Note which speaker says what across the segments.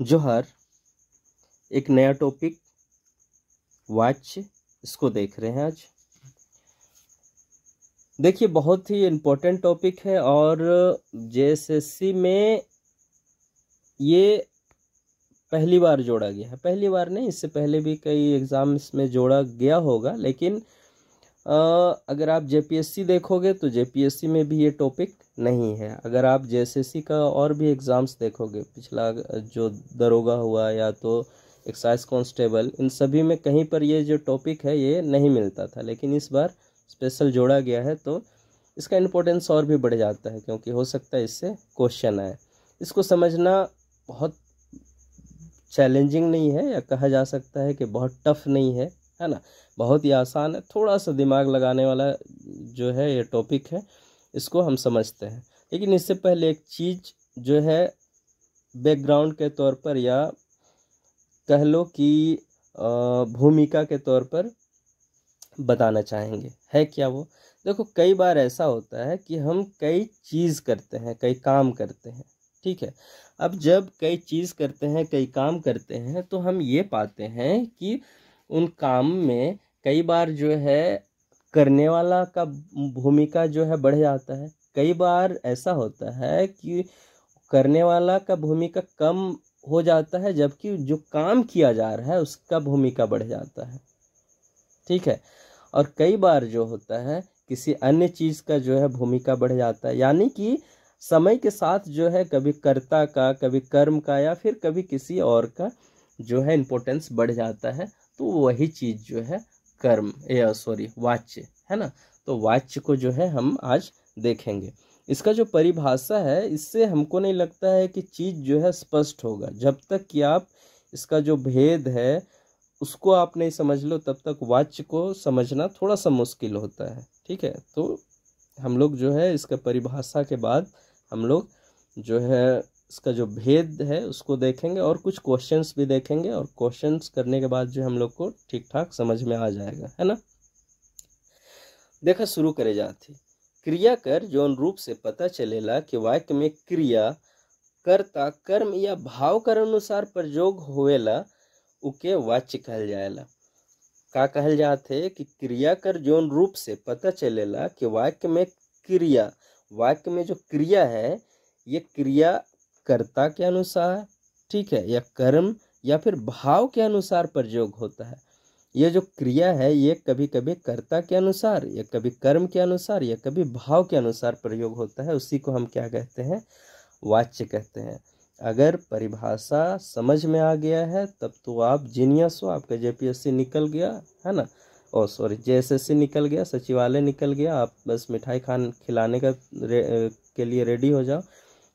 Speaker 1: जोहर एक नया topic watch इसको देख रहे हैं आज। देखिए बहुत ही इम्पोर्टेंट टॉपिक है और जेएसएससी में ये पहली बार जोड़ा गया है। पहली बार नहीं, इससे पहले भी कई एग्ज़ाम्स में जोड़ा गया होगा, लेकिन अगर आप जेपीएससी देखोगे तो जेपीएससी में भी ये टॉपिक नहीं है। अगर आप जेएसएससी का और भी एग्ज़ाम्स देखोगे, पिछला जो दरोगा हुआ या तो एक्साइज कांस्टेबल, इन सभी में कहीं पर ये जो टॉपिक है ये नहीं मिलता था, लेकिन इस बार स्पेशल जोड़ा गया है तो इसका इम्पोर्टेंस और भी बढ़ जाता है, क्योंकि हो सकता है इससे क्वेश्चन आए। इसको समझना बहुत चैलेंजिंग नहीं है, या कहा जा सकता है कि बहुत टफ नहीं है, है ना। बहुत ही आसान है, थोड़ा सा दिमाग लगाने वाला जो है ये टॉपिक है, इसको हम समझते हैं। लेकिन इससे पहले एक चीज़ जो है बैकग्राउंड के तौर पर या कह लो कि भूमिका के तौर पर बताना चाहेंगे। है क्या वो? देखो कई बार ऐसा होता है कि हम कई चीज़ करते हैं, कई काम करते हैं, ठीक है। अब जब कई चीज़ करते हैं, कई काम करते हैं, तो हम ये पाते हैं कि उन काम में कई बार जो है करने वाला का भूमिका जो है बढ़ जाता है। कई बार ऐसा होता है कि करने वाला का भूमिका कम हो जाता है, जबकि जो काम किया जा रहा है उसका भूमिका बढ़ जाता है, ठीक है। और कई बार जो होता है किसी अन्य चीज़ का जो है भूमिका बढ़ जाता है, यानी कि समय के साथ जो है कभी कर्ता का, कभी कर्म का, या फिर कभी किसी और का जो है इम्पोर्टेंस बढ़ जाता है। तो वही चीज़ जो है कर्म या वाच्य है ना। तो वाच्य को जो है हम आज देखेंगे। इसका जो परिभाषा है, इससे हमको नहीं लगता है कि चीज़ जो है स्पष्ट होगा। जब तक कि आप इसका जो भेद है उसको आप नहीं समझ लो, तब तक वाच्य को समझना थोड़ा सा मुश्किल होता है, ठीक है। तो हम लोग जो है इसका परिभाषा के बाद हम लोग जो है इसका जो भेद है उसको देखेंगे और कुछ क्वेश्चंस भी देखेंगे, और क्वेश्चंस करने के बाद जो हम लोग को ठीक ठाक समझ में आ जाएगा, है ना। देखा शुरू करे जाती। क्रिया कर जौन रूप से पता चलेला कि वाक्य में क्रिया कर्ता कर्म या भाव कर अनुसार प्रयोग होवेला उके वाच्य कहल जाएला। का कहल जाते कि क्रिया कर जौन रूप से पता चलेला कि वाक्य में क्रिया, वाक्य में जो क्रिया है ये क्रिया कर्ता के अनुसार, ठीक है, या कर्म या फिर भाव के अनुसार प्रयोग होता है। ये जो क्रिया है ये कभी कभी कर्ता के अनुसार, या कभी कर्म के अनुसार, या कभी भाव के अनुसार प्रयोग होता है। उसी को हम क्या कहते हैं? वाच्य कहते हैं। अगर परिभाषा समझ में आ गया है तब तो आप जीनियस हो, आपका जेपीएससी निकल गया, है ना। जेएसएससी निकल गया, सचिवालय निकल गया, आप बस मिठाई खिलाने के लिए रेडी हो जाओ।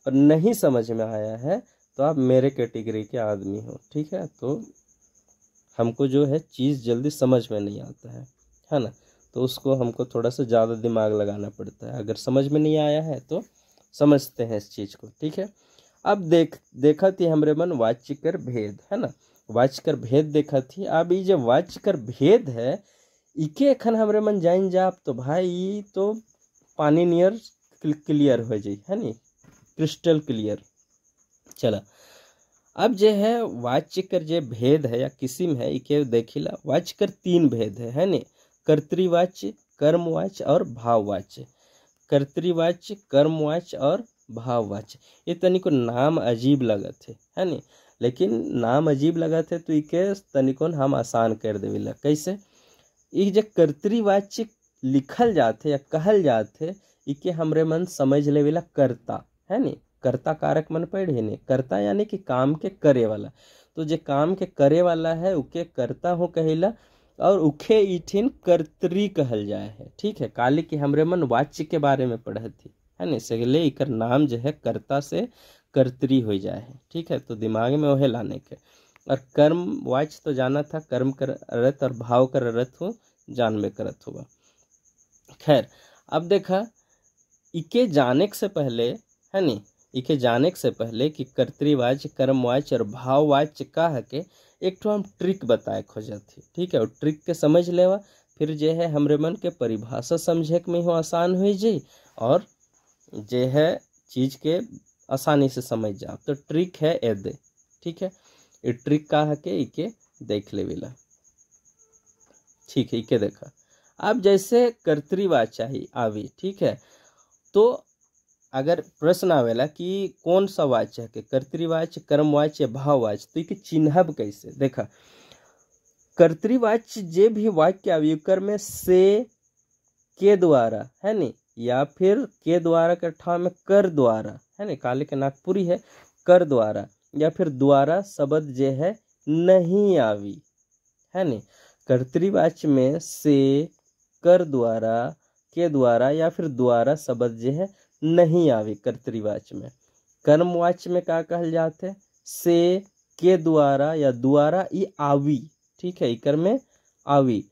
Speaker 1: और नहीं समझ में आया है तो आप मेरे कैटेगरी के आदमी हो, ठीक है। तो हमको जो है चीज़ जल्दी समझ में नहीं आता है ना। तो उसको हमको थोड़ा सा ज़्यादा दिमाग लगाना पड़ता है। अगर समझ में नहीं आया है तो समझते हैं इस चीज़ को, ठीक है। अब देखा थी हमरे मन वाच्यकर भेद, है ना। वाच्यकर भेद देखा थी। अब ये जो वाच्यकर भेद है इके एखन हमरे मन जान जाप तो भाई तो पानी नियर क्लियर हो जाए, है नी, क्रिस्टल क्लियर। चला अब जो है वाच्यकर जो भेद है या किस्म है इके देखिला। वाच्यकर तीन भेद है नी, कर्तृवाच्य, कर्मवाच्य और भाववाच्य। कर्तृवाच्य, कर्मवाच्य और भाववाच्य। ये तनिको नाम अजीब लगत है नी, लेकिन नाम अजीब लगत है तो इके तनिकोन हम आसान कर देविला। कैसे? ये जो कर्तृवाच्य लिखल जाते या कहल जाते इके हमरे मन समझ लेविला कर्ता, है नी। कर्ता कारक मन पढ़े नहीं, कर्ता यानी कि काम के करे वाला। तो जो काम के करे वाला है उके कर्ता हो कहिला, और उखे इठिन कर्तरी कहल जाए है, ठीक है। काली की हमरे मन वाच्य के बारे में पढ़े थी, है ना। सगले इकर नाम जो है कर्ता से कर्तरी हो जाए है, ठीक है। तो दिमाग में वह लाने के। और कर्म वाच्य तो जाना था, कर्म कर रत और भाव कर रत हो जानबे करत हुआ। खैर अब देखा इके जाने से पहले, है नी, इके जाने से पहले कि कर्तृवाच्य, कर्मवाच्य और भाववाच्य का है के एक तो हम ट्रिक बताए खोजत थी, ठीक है। और ट्रिक के समझ लेवा, फिर जो है हमरे मन के परिभाषा समझे में हो आसान हो जाए, और जो है चीज़ के आसानी से समझ जाओ। तो ट्रिक है एदे, ठीक है। ये ट्रिक का है के इके देख ले बिला, ठीक है। इके देखा अब जैसे कर्तृवाच्य ही आवी, ठीक है। तो अगर प्रश्न आवेला कि कौन सा वाच्य है, कर्तृवाच्य, कर्मवाच्य, भाववाच्य, तो इके चिन्हब कैसे, देखा कर्तृवाच्य जे भी वाक्य अविकर में से के द्वारा है नी, या फिर के द्वारा के ठाम में कर द्वारा है नी, काले के नागपुरी है, कर द्वारा या फिर द्वारा शब्द जे है नहीं आवी है नी। कर्तृवाच्य में से, कर द्वारा, के द्वारा या फिर द्वारा शब्द जे है नहीं आवी कर्तृवाच्य में। कर्मवाच्य में क्या कहल जाते, से, के द्वारा या द्वारा ये आवी, ठीक है, इकर में आवी।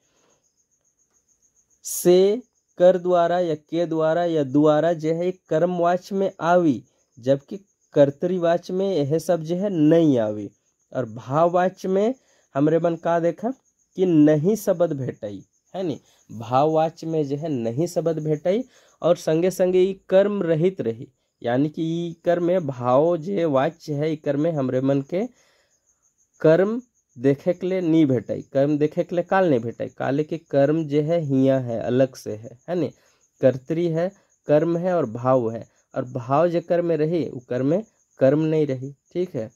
Speaker 1: से, कर द्वारा या के द्वारा या द्वारा जो है कर्मवाच्य में आवी, जबकि कर्तृवाच्य में यह सब जो है नहीं आवी। और भाववाच्य में हमरे मन का देखा कि नहीं शब्द भेटई है नी, भाववाच्य में जो है नहीं शब्द भेटई और संगे संगे ई कर्म रहित रही, यानी कि ई कर्म में भाव जो वाच्य है इकर में हमरे मन के कर्म देखे के लिए नहीं भेटाई, कर्म देखे के लिए काल नहीं भेटाई, काले के कर्म जो है हिया है, अलग से है नी। कर्तरी है, कर्म है और भाव है, और भाव जो कर्म में रही वो कर्म में कर्म नहीं रही, ठीक है।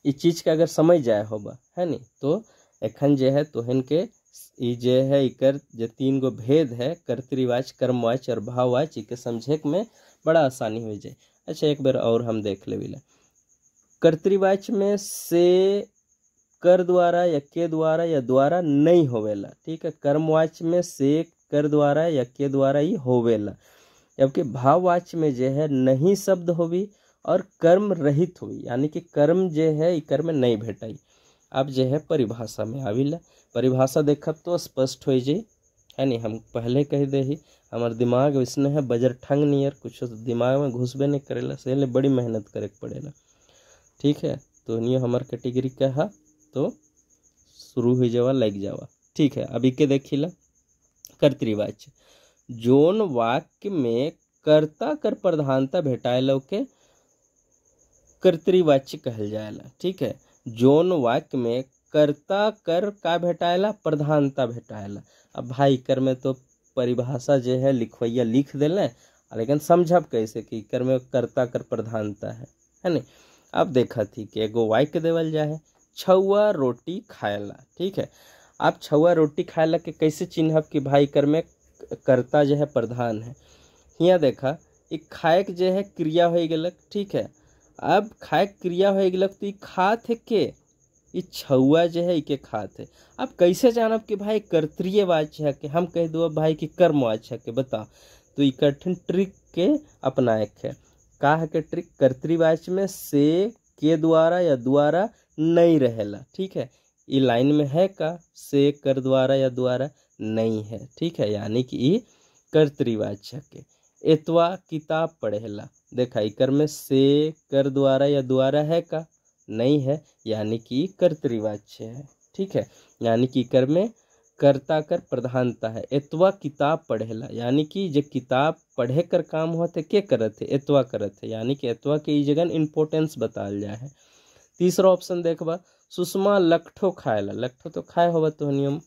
Speaker 1: इस चीज का अगर समझ जाए होगा है नी, तो एखन जो है तोहन के जो है इकर जो तीन गो भेद है कर्तृवाच्य, कर्मवाच्य और भाववाच्य के समझे में बड़ा आसानी हो जाए। अच्छा एक बार और हम देख ले बिला, कर्तृवाच्य में से, कर द्वारा या के द्वारा या द्वारा नहीं होवेला, ठीक है। कर्मवाच्य में से, कर द्वारा या के द्वारा ही होवेला, जबकि भाववाच्य में जो है नहीं शब्द होवी और कर्म रहित हुई, यानी कि कर्म जो है कर्म में नहीं भेटाई। अब जो है परिभाषा में आविला, परिभाषा देखब तो स्पष्ट हो जाए है नी। हम पहले कह दे ही हमार दिमाग इसने है बजर ठंग नियर, कुछ दिमाग में घुसबे नहीं करेला, से बड़ी मेहनत करे पड़ेला, ठीक है। तो ये हमार कैटेगरी का है, तो शुरू हो जावा लग जावा, ठीक है। अभी के देखिला कर्तृवाच्य, जोन वाक्य में कर्ता कर प्रधानता भेटाएला के कर्तृवाच्य कहल जाएला, ठीक है। जोन वाक्य में कर्ता कर का भेटाएला, प्रधानता भेटाएला। अब भाई कर में तो परिभाषा जो है लिखवैया लिख देले, लेकिन समझब कैसे कि कर में कर्ता कर प्रधानता है नी। अब देखा थी कि एगो वाक्य देवल जाए, छुआ रोटी खाएला, ठीक है। आप छुआ रोटी खाएला के कैसे चिन्हब कि भाई कर में कर्ता जो है प्रधान है। यहाँ देखा एक खाए के जो है क्रिया हो गलक, ठीक है। अब खाए क्रिया हो गलक तो खात है के, ये छुआ जो है इके खात है। अब कैसे जानब कि भाई कर्तृवाच्य है कि हम कह दो भाई कि कर्मवाच्य है के, बता। तो ये कठिन ट्रिक के अपनाए है, का है के ट्रिक, कर्तृवाच्य में से, के द्वारा या द्वारा नहीं रहेला, ठीक है। ये लाइन में है का से, कर द्वारा या द्वारा नहीं है, ठीक है, यानी कि ये कर्तृवाच्य के। एतवा किताब पढ़ेला, देखा इकर में से, कर द्वारा या द्वारा है का नहीं है, यानी कि कर्तृवाच्य है, ठीक है। यानी कि इकर में कर्ता कर प्रधानता है। एतवा किताब पढ़ेला, यानी कि जो किताब पढ़े कर काम होते के करत है, एतवा करत है, यानी कि एतवा के जगह इम्पोर्टेंस बताल जाए है। तीसरा ऑप्शन देखबा, सुषमा लखठो खाएला, लखठो तो खाए होगा तो नियम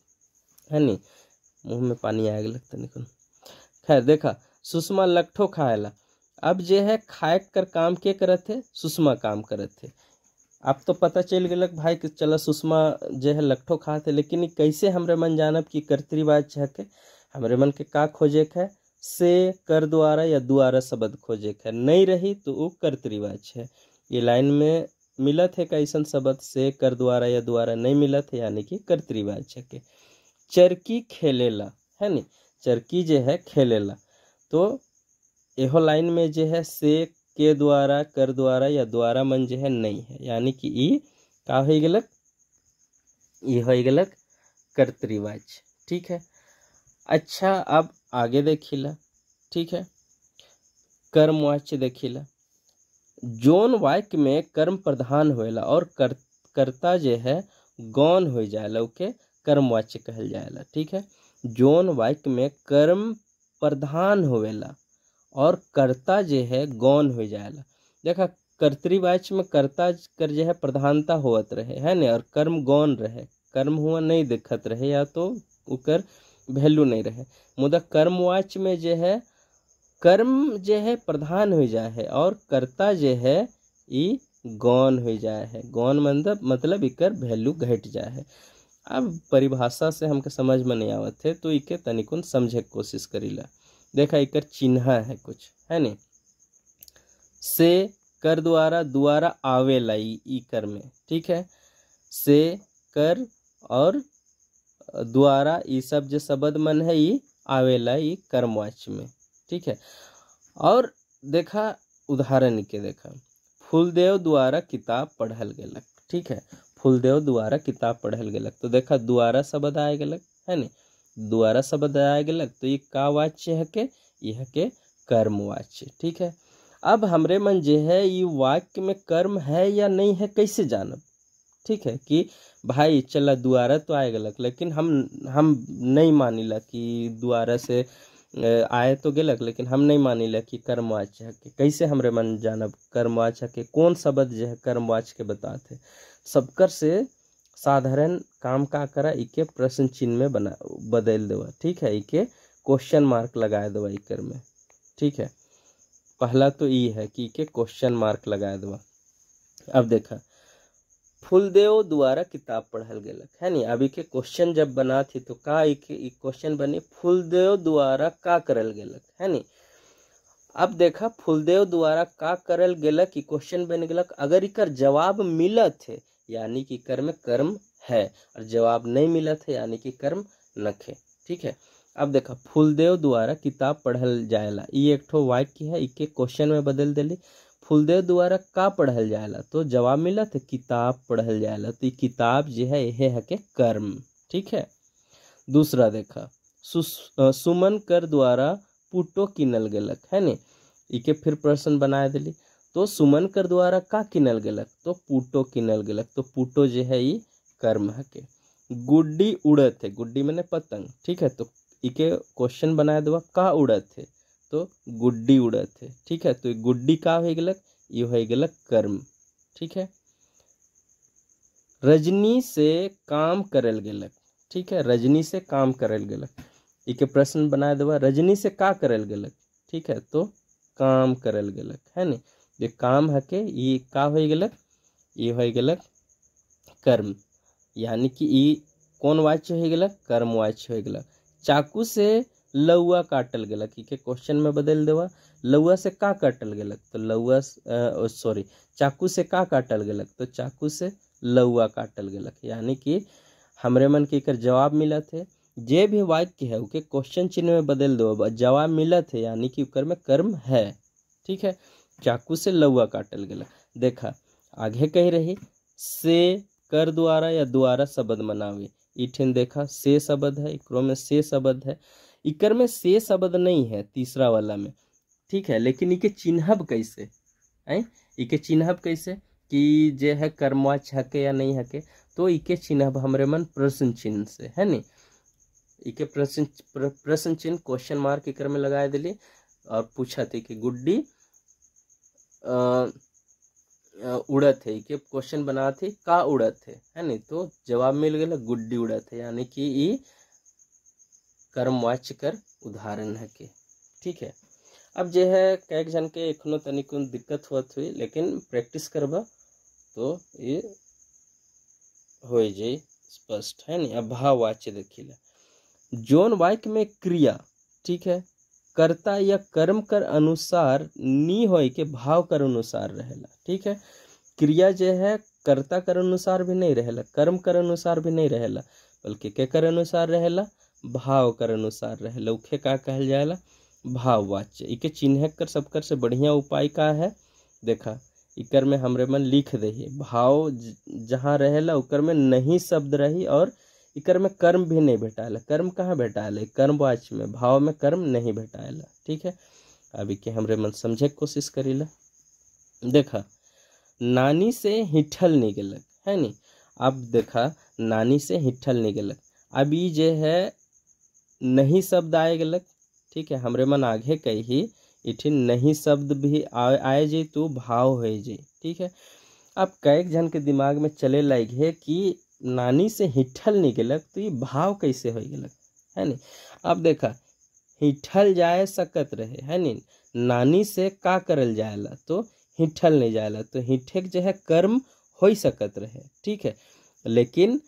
Speaker 1: है नी, मुंह में पानी आए लगता निकल। खैर देखा सुषमा लखठो खाएला, अब जे है खाए कर काम के करत है, सुषमा काम करत है। अब तो पता चल गलक भाई कि चला सुषमा जो है लखठो खाते, लेकिन कैसे हमरे मन जानब कि कर्तृवाच्य है के, हमरे मन के का खोजे है, से, कर द्वारा या द्वारा शब्द खोजे है, नहीं रही तो वो कर्तृवाच्य है। ये लाइन में मिलत है कैसन शब्द, से, कर द्वारा या द्वारा नहीं मिलत है, यानी कि कर्तृवाच्य के। चरकी खेलेला है नी, चरकी जो है खेलेला, तो एहो लाइन में जो है से, के द्वारा, कर द्वारा या द्वारा मन जो है नहीं है, यानी कि ई का हो गलक, ये हो गलक कर्तृवाच्य, ठीक है। अच्छा अब आगे देखिला, ठीक है, कर्मवाच्य देखिला, जोन वाक्य में कर्म प्रधान होएला और कर्ता जो है गौण हो जाएला ओके कर्मवाच्य कहल जाएला, ठीक है। जोन वाक्य में कर्म प्रधान होवेला और कर्ता जो है गौण हो जाएला। देखा कर्तृवाच्य में कर्ता कर जो है प्रधानता होत रहे है ने, और कर्म गौण रहे, कर्म हुआ नहीं दिखत रहे या तो उकर वैल्यू नहीं रहे। मुदा कर्मवाच्य में जो है कर्म जो है प्रधान हो जाए है और कर्ता जो है ई गौण हो जाए है। गौण मतलब इकर वैल्यू घट जाए है। अब परिभाषा से हमके समझ में नहीं आवत है तो इके तनिकुन समझे के कोशिश करीला। देखा इकर चिन्ह है कुछ है ने, से कर द्वारा द्वारा आवेला ई कर में, ठीक है। से कर और द्वारा ई सब जो शब्द मन है ई आवेला ई कर्मवाच्य में, ठीक है। और देखा उदाहरण के देखा, फूलदेव द्वारा किताब पढ़ल गेलक, ठीक है। फूलदेव द्वारा किताब पढ़ल गेलक तो देखा द्वारा शब्द आए गेलक है ने, द्वारा शब्द आए गेलक तो ये का वाच्य है के, यह के कर्मवाच्य, ठीक है। अब हमरे मन जे है ये वाक्य में कर्म है या नहीं है कैसे जानब, ठीक है। कि भाई चला द्वारा तो आए गेलक लेकिन हम नहीं मानिला कि द्वारा से आए तो गेलक, लेकिन हम नहीं मानिला कि कर्मवाच्य है के। कैसे हमरे मन जानब कर्मवाच्य के, कौन शब्द जो है कर्मवाच्य के बताते। सबकर से साधारण काम का करा, इके प्रश्न चिन्ह में बना बदल देवा, ठीक है। इके क्वेश्चन मार्क लगा देवा इकर में, ठीक है। पहला तो ये है कि इके क्वेश्चन मार्क लगा देवा। अब देखा फूलदेव द्वारा किताब पढ़ल गेलक है नी, अभी के क्वेश्चन जब बना थी तो का क्वेश्चन बने फूलदेव द्वारा का करल गेलक है नी। अब देखा फूलदेव द्वारा का करल गेलक कि क्वेश्चन बन गेलक, अगर इकर जवाब मिलत है यानी कि कर्म में कर्म है, और जवाब नहीं मिलत है यानी कि कर्म नखे, ठीक है। अब देखा फूलदेव द्वारा किताब पढ़ल जाएला, ये एक ठो वाक्य है, इके क्वेश्चन में बदल देली। फूलदेव द्वारा का पढ़ल जाएला तो जवाब मिला तो किताब पढ़ल जाएला, तो किताब जो है यह है के कर्म, ठीक है। दूसरा देखा सुमन कर द्वारा पुटो किनल गेलक है ने, इके फिर प्रश्न बनाए दिली। तो सुमन कर द्वारा का किनल गेलक तो पुटो किनल गेलक, तो पुटो जो है ये कर्म है के। गुड्डी उड़त है, गुड्डी मैंने पतंग, ठीक है। तो इके क्वेश्चन बनाए देवा का उड़त है तो गुड्डी उड़त है, ठीक है। तो गुड्डी का हो गेलक, ये हो गेलक कर्म, ठीक है। रजनी से काम करल गेलक, ठीक है। रजनी से काम करल गेलक, इके प्रश्न बना देवा रजनी से का करल गेलक, ठीक है। तो काम करल गेलक है ने, ये काम है के, ये का हो गेलक, ये हो गेलक कर्म, यानी कि ये कौन वाच्य हो गेलक, कर्म वाच्य हो गेलक। चाकू से लौआ काटल गेलक, इके क्वेश्चन में बदल देवा लौआ से का काटल गेलक तो लौआ सॉरी चाकू से का काटल गेलक तो चाकू से लौआ काटल गेलक, यानी कि हमरे मन के एकर जवाब मिला थे। जे भी वाक्य है उके क्वेश्चन चिन्ह में बदल दो, जवाब मिला थे यानी कि उकर में कर्म है, ठीक है। चाकू से लौआ काटल गेलक। देखा आगे कही रही से कर द्वारा या द्वारा शब्द मनावे, इठिन देखा से शब्द है, इकरो में से शब्द है, इकर में से शब्द नहीं है तीसरा वाला में, ठीक है। लेकिन इके चिन्हब कैसे है, इके चिन्हब कैसे कि जे है कर्मवाच्य हके या नहीं हके, तो इके चिन्हब हमरे मन प्रश्न चिन्ह से है नी। इके प्रश्न चिन्ह क्वेश्चन मार्क इकर में लगाए दिली और पूछा थे कि गुड्डी उड़त है, इके क्वेश्चन बना थे का उड़त है नी, तो जवाब मिल गया गुड्डी उड़त है, यानी कि ये कर्मवाच्य कर उदाहरण है के, ठीक है। अब जे है कैक जन के एखनो तनिक दिक्कत होत हुई, लेकिन प्रैक्टिस करबा तो ये हो जाए स्पष्ट है नी। अब भाववाच्य देखिला, जोन वाक्य में क्रिया, ठीक है, कर्ता या कर्म कर अनुसार नी होए के भाव कर अनुसार रहेला, ठीक है। क्रिया जो है कर्ता कर अनुसार भी नहीं रहेला, कर्म कर अनुसार भी नहीं रहेला, बल्कि के कर अनुसार रहेला, भाव कर अनुसार रहेला, उखे का कहल जाएला भाववाच्य। इके चिन्ह कर सबकर से बढ़िया उपाय का है, देखा इकर में हमरे मन लिख दही भाव जहाँ रहेला उकर में नहीं शब्द रही, और इकर में कर्म भी नहीं भेटाएला। कर्म कहाँ भेटाएला, कर्मवाच्य में, भाव में कर्म नहीं भेटाएला, ठीक है। अभी के हमरे मन समझे के कोशिश करीला। देखा नानी से हिठल नहीं गेलक है नी, अब देखा नानी से हिठल नहीं गेलक, अब ये जे है नहीं शब्द आए गेलक, ठीक है। हमरे मन आगे कही इठिन नहीं शब्द भी आए जे तो भाव हो जे, ठीक है। अब कई जन के दिमाग में चले लायक है कि नानी से हिठल नहीं गेलक तो ये भाव कैसे हो गेलक, है नी। अब देखा हिठल जाए सकत रहे, है नी, नानी से का करल जाएला तो हिठल नहीं जाएला, तो हिठे जो है कर्म हो सकत रहे, ठीक है। लेकिन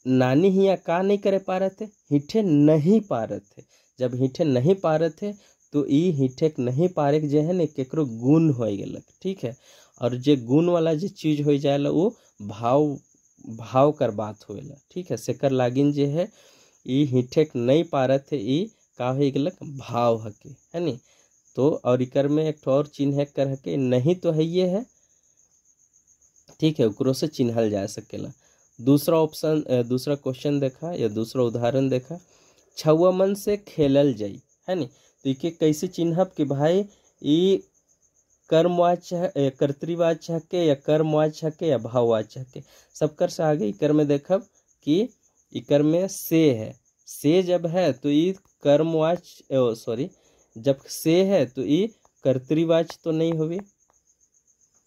Speaker 1: नानी हिया का नहीं करे पा रहे थे, हिठे नहीं पा रहे थे। जब हिठे नहीं पा रहे थे तो ई हिठे नहीं पारे जो है ना केकरो गुण हो गेलक, ठीक है। और जे गुण वाला जो चीज हो जाएला वो भाव कर बात होएला, ठीक है। सेकर लागिन जे है ई हिठे नहीं पा रहे थे, ई का हो गेलक भाव हके, है नी। तो और इकर में एक और चिन्ह कर हके नहीं तो है ये है, ठीक है, ओकरो से चिन्हल जा सकेला। दूसरा ऑप्शन, दूसरा क्वेश्चन देखा या दूसरा उदाहरण देखा, छुआ मन से खेलल जाई, है नी। तो इके कैसे चिन्हब कि भाई ई कर्मवाच्य कर्तृवाच्य हके या कर्मवाच्य हके या भाववाच्य हके। सबकर से आगे इकर में देखब कि इकर में से है, से जब है तो ई कर्मवाच्य सॉरी जब से है तो ई कर्तृवाच्य तो नहीं हुई,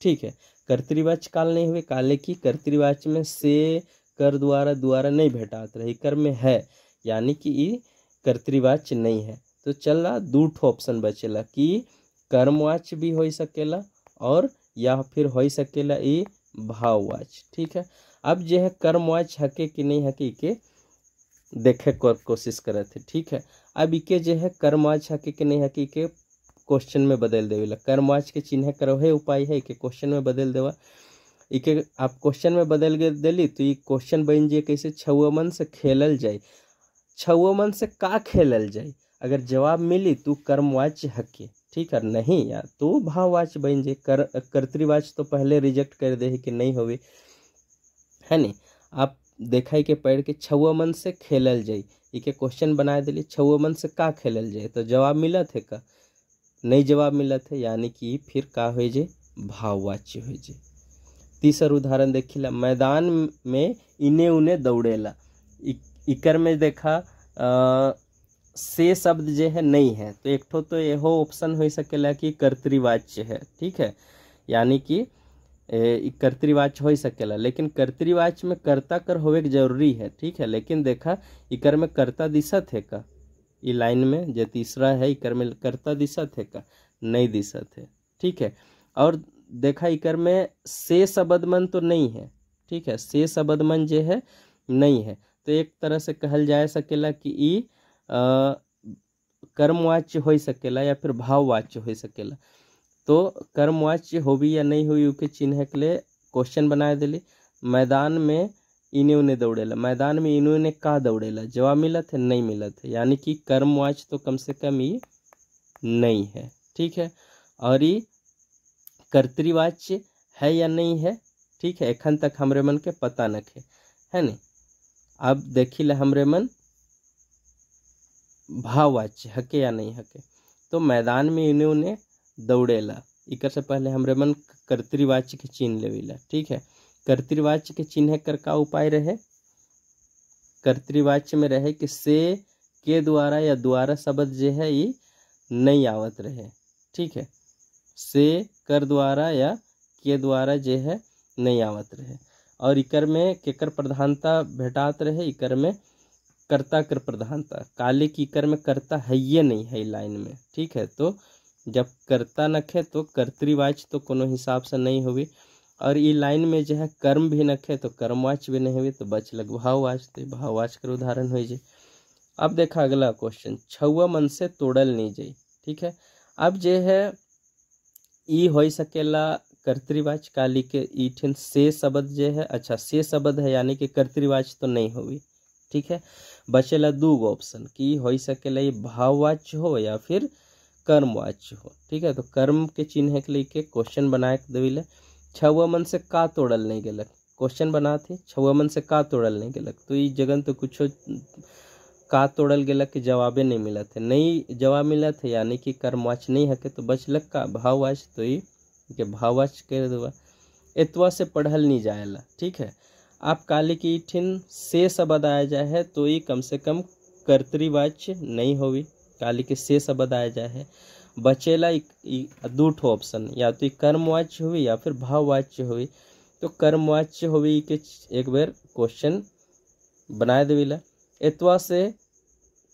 Speaker 1: ठीक है। कर्तृवाच्य काल नहीं हुए, काले की कर्तृवाच्य में से कर द्वारा नहीं भेटात रही, कर में है यानी कि ई कर्तृवाच्य नहीं है। तो चल रहा दो ऑप्शन बचेला कि कर्मवाच्य भी हो सकेला और या फिर हो सकेला ई भाववाच्य, ठीक है। अब जो है कर्मवाच्य हके कि नहीं हके के देखे कोशिश करे थे, ठीक है। अब इके जो है कर्मवाच्य हके कि नहीं हके के क्वेश्चन में बदल देवेला, कर्मवाच्य के चिन्ह करो है उपाय है कि क्वेश्चन में बदल देवा। इके आप क्वेश्चन में बदल के दिली तो ये क्वेश्चन बन जाए कैसे, छुआ मन से खेलल जाए, छुआ मन से का खेलल जाए। अगर जवाब मिली तो कर्मवाच्य हके, ठीक है, नहीं यार तो भाववाच्य बन जाए। कर्तृवाच्य तो पहले रिजेक्ट कर दे कि नहीं होवे, है नी। आप देखा है कि पढ़ के छुआ मन से खेलल जाए, इके क्वेश्चन बना दिली छुआ मन से का खेलल जाए, तो जवाब मिला थे का नहीं जवाब मिला थे, यानी कि फिर का हो जे भाववाच्य हो जे। तीसरा उदाहरण देखिला, मैदान में इने उने दौड़ेला। इकर में देखा से शब्द जे है नहीं है, तो एक ठो तो यहो ऑप्शन हो सकेला कि कर्तृवाच्य है, ठीक है, यानी कि कर्तृवाच्य हो सकेला। लेकिन कर्तृवाच्य में कर्ता कर होवे के जरूरी है, ठीक है। लेकिन देखा इकर में कर्ता दिशत है का, ई लाइन में जो तीसरा है इकर में कर्ता दिशत है का, नहीं दिशत है, ठीक है। और देखा इकर में से शब्द मन तो नहीं है, ठीक है, से शब्द मन जो है नहीं है, तो एक तरह से कहल जा सकेला कि ई कर्मवाच्य हो सकेला या फिर भाववाच्य हो सकेला। तो कर्मवाच्य होवी या नहीं हुई उके चिन्ह के लिए क्वेश्चन बना दिली, मैदान में इने उने दौड़ेला, मैदान में इने उने का दौड़ेला, जवाब मिला थे नहीं मिला थे, यानी कि कर्मवाच्य तो कम से कम ये नहीं है, ठीक है। और ये कर्तृवाच्य है या नहीं है, ठीक है, एखन तक हमरे मन के पता न है नी। अब देखिला हमरे मन भाववाच्य हके या नहीं हके, तो मैदान में इने उने दौड़ेला, इकर से पहले हमरे मन कर्तृवाच्य के चिन्ह लेविला, ठीक है। कर्तृवाच्य के चिन्ह कर का उपाय रहे, कर्तृवाच्य में रहे कि से के द्वारा या द्वारा शब्द जो है ये नहीं आवत रहे, ठीक है, से कर द्वारा या के द्वारा जो है नहीं आवत रहे। और इकर में केकर प्रधानता भेटात रहे, इकर में कर्ता कर प्रधानता, काले की इकर में कर्ता है ये नहीं है लाइन में, ठीक है। तो जब कर्ता नखे तो कर्तृवाच्य तो कोनो हिसाब से नहीं हुई, और ये लाइन में जो है कर्म भी नखे तो कर्मवाच्य भी नहीं हुई, तो बचलक भाववाच्य, तो भाववाच्य का उदाहरण हो जाए। अब देखा अगला क्वेश्चन, छुआ मन से तोड़ल नहीं जाए, ठीक है। अब जो है ई हो सकेला कर्तृवाच्य, काली के ईठन से शब्द जो है, अच्छा से शब्द है यानी कि कर्तृवाच्य तो नहीं हुई, ठीक है। बचेला दो ऑप्शन कि हो सकेला ये भाववाच्य हो या फिर कर्मवाच्य हो, ठीक है। तो कर्म के चिन्ह के लिए क्वेश्चन बनाए देविले, छुआ मन से का तोड़ल नहीं गेलक, क्वेश्चन बना थे छुआ मन से का तोड़ल नहीं गेलक, तो ये जगन तो कुछ का तोड़ल गेलक के जवाबे नहीं मिला थे, नहीं जवाब मिला थे यानी कि कर्मवाच्य नहीं हके, तो बचलक का भाववाच्य, तो ये भाववाच्य कह देवा। एतवा से पढ़ल नहीं जाएला, ठीक है। आप काले की ठिन से शब्द आया जाए है तो ये कम से कम कर्तृवाच्य नहीं होवी, काली के से शब्द आया जाए है। बचेला दू ठो ऑप्शन, या तो कर्मवाच्य हुई या फिर भाववाच्य हुई। तो कर्मवाच्य हुई के एक बार क्वेश्चन बनाए देविला। एतवा से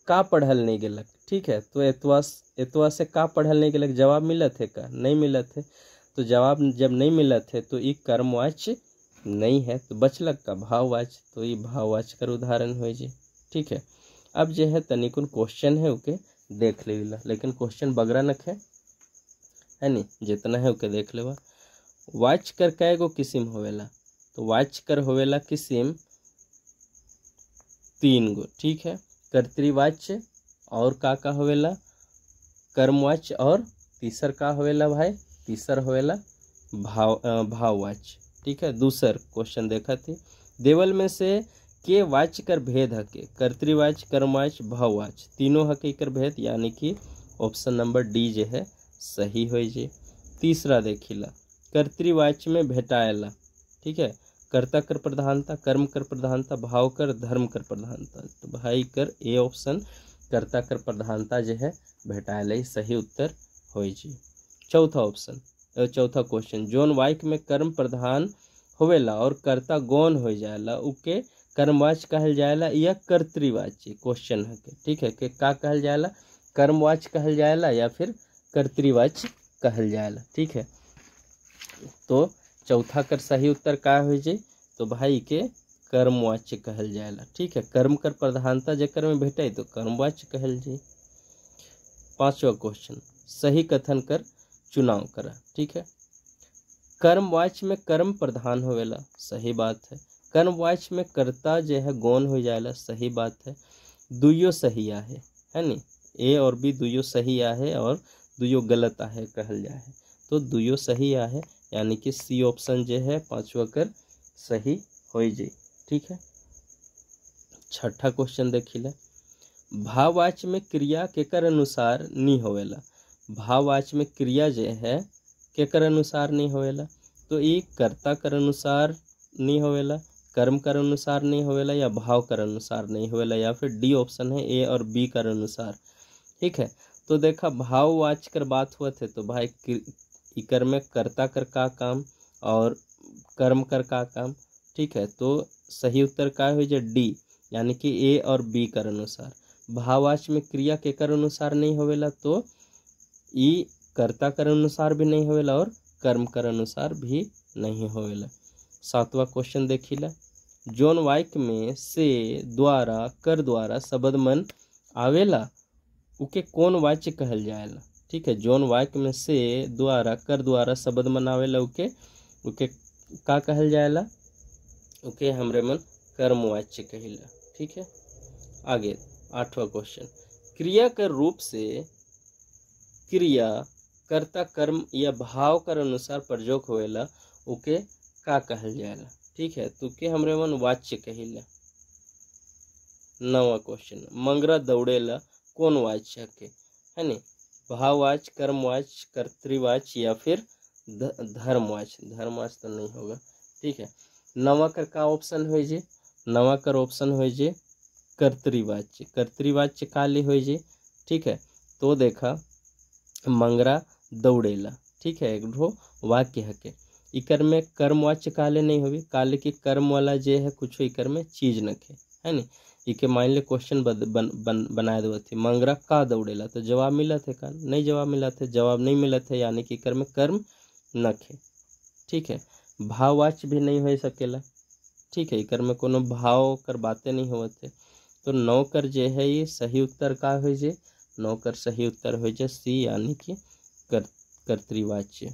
Speaker 1: का पढ़ल नहीं गेलक, ठीक है। तो एतवा से का पढ़ल नहीं गेलक, जवाब मिलत है का, नहीं मिलत है। तो जवाब जब नहीं मिलत है तो ये कर्मवाच्य नहीं है, तो बचलक का भाववाच्य। तो ये भाववाच्य कर उदाहरण हो जी, ठीक है। अब जो है तनिकुन क्वेश्चन है ओके देख लेला, लेकिन क्वेश्चन बगरा नख है नी, जितना है ओके देख लेवा। वाच्य कर कै गो किस्म होवेला, तो वाच्य कर होवेला किस्म 3 गो, ठीक है। कर्तृवाच्य और का होवेला कर्मवाच्य, और तीसर का होवेला भाई, तीसर होवेला भाववाच्य, ठीक है। दूसर क्वेश्चन देखा थी, देवल में से के वाच्य कर भेद हके, कर्तृवाच्य कर्मवाच्य भाववाच्य तीनों हके कर भेद, यानी कि ऑप्शन नंबर डी जो है सही हो जी। तीसरा देखिला, कर्तृवाच्य में भेटाएला, ठीक है, कर्ता कर प्रधानता, कर्म कर प्रधानता, भाव कर, धर्म कर प्रधानता। तो भाई कर ए ऑप्शन कर्ता कर प्रधानता जो है भेटाएला, सही उत्तर हो जी। चौथा ऑप्शन, चौथा क्वेश्चन, जोन वाक्य में कर्म प्रधान होवेला और कर्ता गौण हो जाएला उके कर्मवाच्य कहल जाएला या कर्तृवाच्य, क्वेश्चन है के, ठीक है, कि का कहल जाएला, कर्मवाच्य कहल जाएला या फिर कर्तृवाच्य कहल जाएला, ठीक है। तो चौथा कर सही उत्तर का हो जी, तो भाई के कर्मवाच्य कहल जाएला, ठीक है। कर्म कर प्रधानता जेकर में भेटे तो कर्मवाच्य कहल जी। पांचवा क्वेश्चन, सही कथन कर चुनाव करा, ठीक है। कर्मवाच्य में कर्म प्रधान होवेला, सही बात है। कर्मवाच्य में कर्ता जो है गौण हो जाएला, सही बात है। दुयो सही है नी, ए और बी दुयो सही आहे और दुयो गलत आहे कहल जाए, तो दुयो सही आहे, यानी कि सी ऑप्शन जो है पांचवा कर सही हो जाए, ठीक है। छठा क्वेश्चन देखिले, भाववाच्य में क्रिया केकर अनुसार नहीं होवेला, भाववाच्य में क्रिया जो है केकर अनुसार नहीं होवेला, तो ये कर्ता कर अनुसार नहीं होवेला, कर्म कर अनुसार नहीं होवेला, या भाव कर अनुसार नहीं होवेला, या फिर डी ऑप्शन है ए और बी कर अनुसार, ठीक है। तो देखा भाववाच्य कर बात हुआ थे, तो भाई इकर में कर्ता कर का काम और कर्म कर का काम, ठीक है। तो सही उत्तर का हो जाए डी, यानी कि ए और बी कर अनुसार। भाववाच्य में क्रिया के कर अनुसार नहीं होवेला, तो ई कर्ता कर अनुसार भी नहीं होवेला और कर्म कर अनुसार भी नहीं होवेला। सातवां क्वेश्चन देखिला, जोन वाक्य में से द्वारा कर द्वारा शब्द मन आवेला उके कौन वाच्य कहल जाएला, ठीक है। जोन वाक्य में से द्वारा कर द्वारा शब्द मन आवेला उके का कहल जाएला, उके हमरे मन कर्मवाच्य कहिला, ठीक है। आगे आठवां क्वेश्चन, क्रिया कर रूप से क्रिया कर्ता कर्म या भाव कर अनुसार प्रयोग होवेला उके का कहल जाएला, ठीक है। तो के हमरे मन वाच्य कहिला। नवा क्वेश्चन, मंगरा दौड़ेला कौन वाच्य के, है नी, भाववाच्य, कर्मवाच्य, कर्तृवाच्य या फिर धर्मवाच्य, धर्मवाच्य तो नहीं होगा, ठीक है। नवा कर का ऑप्शन हो जे, नवा कर ऑप्शन हो जे कर्तृवाच्य, कर्तृवाच्य काली हो जे, ठीक है। तो देखा मंगरा दौड़ेला, ठीक है, एक ठो वाक्य है के, इकर में कर्मवाच्य काले नहीं होगी, काले की कर्म वाला जे है कुछ इकर में चीज नखे, है नी। इके मान ले क्वेश्चन बनाए दो थे, मंगरा का दौड़ेला, तो जवाब मिला थे का, नहीं जवाब मिला थे, जवाब नहीं मिला थे, यानी कि इकर में कर्म नखे, ठीक है। भाववाच्य भी नहीं हो सकेला, ठीक है, इकर में कोनो भाव कर बातें नहीं होते, तो नौ कर जे है ये सही उत्तर का हो जे, नौ कर सही उत्तर हो जाए सी, यानी कि कर्तृवाच्य।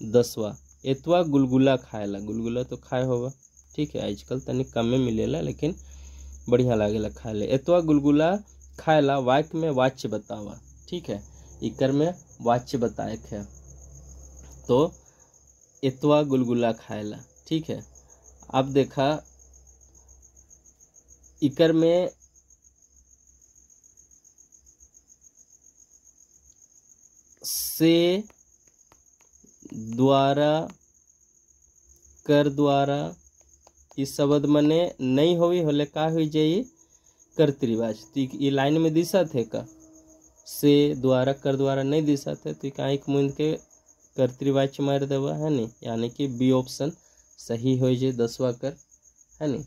Speaker 1: 10वां, एतवा गुलगुला खाएला, गुलगुला तो खाए होगा, ठीक है, आजकल तनिक कमे मिलेला लेकिन बढ़िया लागेला खाए ले। एतवा गुलगुला खाएला वाक्य में वाच्य बतावा, ठीक है, इकर में वाच्य बताए है, तो एतवा गुलगुला खाएला, ठीक है। अब देखा इकर में से द्वारा कर द्वारा इस शब्द मने नहीं होवी होले का हो जाए कर्तृवाच्य, तो ये लाइन में दिशा थे का, से द्वारा कर द्वारा नहीं दिशत है तो काइक मुंद के कर्तृवाच्य मार देवा है नी, यानी कि बी ऑप्शन सही हो जाए 10वां कर है नी।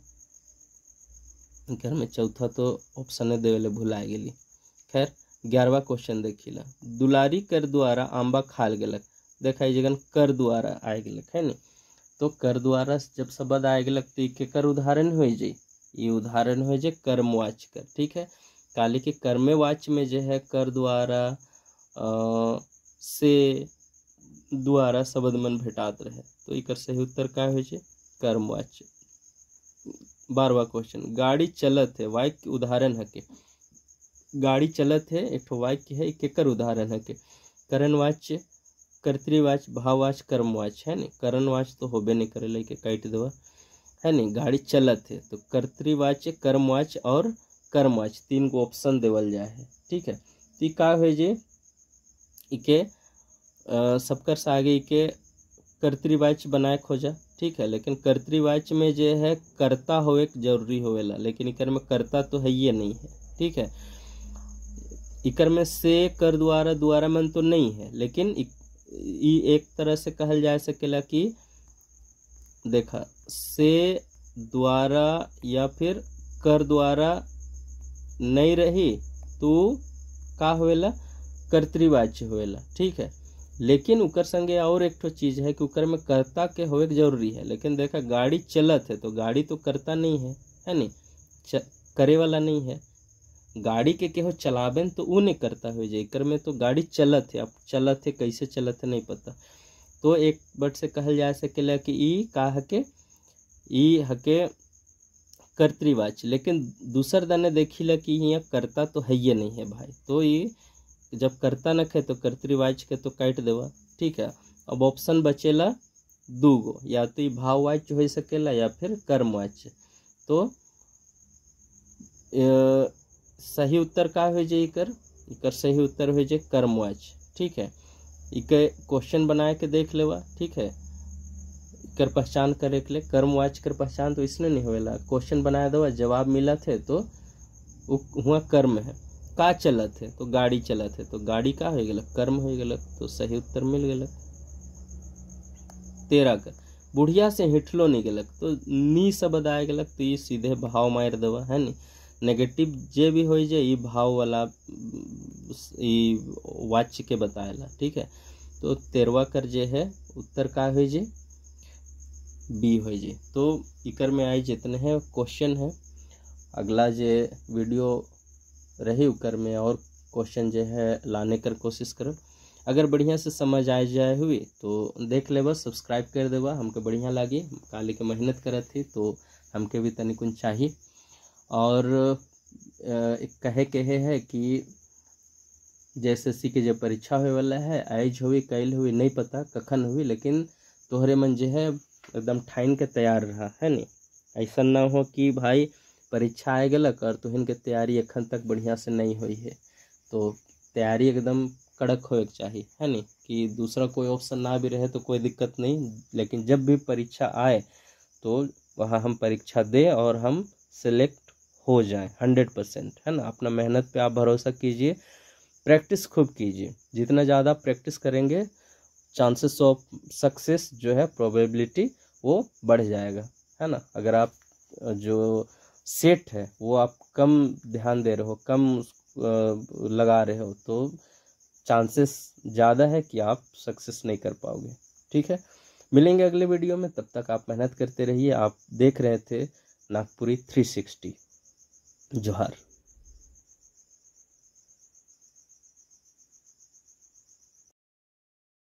Speaker 1: घर में चौथा तो ऑप्शन देवे भुला गेली। खैर 11वां क्वेश्चन देखिला, दुलारी कर द्वारा आंबा खाल गेलक, देखा जगन कर द्वारा आए गेलक है नी। तो कर द्वारा जब शब्द आए गेलक तो केकर उदाहरण हो जाए, ये उदाहरण हो जाए कर्मवाच्य कर। ठीक है, काली के कर्मवाच्य में जो है कर द्वारा से द्वारा शब्द मन भेटात रहे, तो इकर सही उत्तर का हो जाए कर्मवाच्य। 12वां क्वेश्चन, गाड़ी चलत है वाक्य उदाहरण है के, गाड़ी चलत है एक वाक्य है, केकर उदाहरण है के, करणवाच्य, कर्तृवाच्य, भाववाच्य, कर्मवाच्य है नी। करणवाच्य तो होबे नहीं करे लेके काट देवा है नी। गाड़ी चलत है तो कर्तृवाच्य, कर्मवाच्य और कर्मवाच्य 3 को ऑप्शन देवल जाए है। ठीक है, तो का हो जे इके सबकर से आगे इके कर्तृवाच्य बनाए खोजा। ठीक है, लेकिन कर्तृवाच्य में जो है कर्ता होवे जरूरी होवेला, लेकिन इकर में कर्ता तो है ये नहीं है। ठीक है, इकर में से कर द्वारा द्वारा मन तो नहीं है, लेकिन एक तरह से कहल जा सकेला कि देखा से द्वारा या फिर कर द्वारा नहीं रही तो का होवेला कर्तृवाच्य होवेला। ठीक है, लेकिन उकर संगे और एक ठो चीज है कि उकर में कर्ता के होवे जरूरी है, लेकिन देखा गाड़ी चलत है तो गाड़ी तो कर्ता नहीं है नी, करे वाला नहीं है। गाड़ी के केहो चलाबेन तो उ नहीं करता हो जाए, इकर में तो गाड़ी चलत है, अब चलत है कैसे चलत है नहीं पता, तो एक वर्ड से कहल जा सकेला कि ई का हके, ई हके कर्तृवाच्य। लेकिन दूसर दाने देखिला कि यहाँ कर्ता तो है ये नहीं है भाई, तो ये जब कर्ता न है तो कर्तृवाच्य के तो काट देवा। ठीक है, अब ऑप्शन बचेला 2 गो, या तो ये भाववाच्य हो सकेला या फिर कर्मवाच्य। तो सही उत्तर का हो जाए इकर सही उत्तर हो जाए कर्मवाच्य। ठीक है, इके क्वेश्चन बनाए के देख लेवा। ठीक है, इकर पहचान करे के लिए कर्मवाच्य कर पहचान तो इसने नहीं होवेला, क्वेश्चन बनाया देवा जवाब मिला थे तो हुआ कर्म है। का चलत है तो गाड़ी चलत है, तो गाड़ी का हो गलत कर्म हो गलत, तो सही उत्तर मिल गलत। 13 कर, बुढ़िया से हिठलो नहीं गलत, तो नी शब्द आए गलत, तो ये सीधे भाव मार देवा है नी। नेगेटिव जे भी हो जाए ये भाव वाला वाच्य के बताएला। ठीक है, तो 13वां कर जे है उत्तर का हो जाए बी हो जाए। तो इकर में आई जितने हैं क्वेश्चन है, अगला जे वीडियो रही उकर में और क्वेश्चन जो है लाने कर कोशिश करो। अगर बढ़िया से समझ आ जाए हुई तो देख ले, बस सब्सक्राइब कर देवा, हमके बढ़िया लगी, काली के मेहनत करत थी तो हमके भी तनिकुन चाहिए। और एक कहे है कि जैसे सी के जब परीक्षा होए वाला है, आज हुई कैल हुई नहीं पता कखन हुई, लेकिन तोहरे मन जो है एकदम ठाइन के तैयार रहा है नी। ऐसा ना हो कि भाई परीक्षा आए गलक और तुहन के तैयारी अखन तक बढ़िया से नहीं हुई है, तो तैयारी एकदम कड़क होए चाहिए है नी, कि दूसरा कोई ऑप्शन ना भी रहे तो कोई दिक्कत नहीं, लेकिन जब भी परीक्षा आए तो वहाँ हम परीक्षा दे और हम सिलेक्ट हो जाएं 100%, है ना। अपना मेहनत पे आप भरोसा कीजिए, प्रैक्टिस खूब कीजिए, जितना ज़्यादा प्रैक्टिस करेंगे चांसेस ऑफ सक्सेस जो है प्रोबेबिलिटी वो बढ़ जाएगा, है ना। अगर आप जो सेट है वो आप कम ध्यान दे रहे हो, कम लगा रहे हो, तो चांसेस ज़्यादा है कि आप सक्सेस नहीं कर पाओगे। ठीक है, मिलेंगे अगले वीडियो में, तब तक आप मेहनत करते रहिए। आप देख रहे थे नागपुरी 360। जोहार।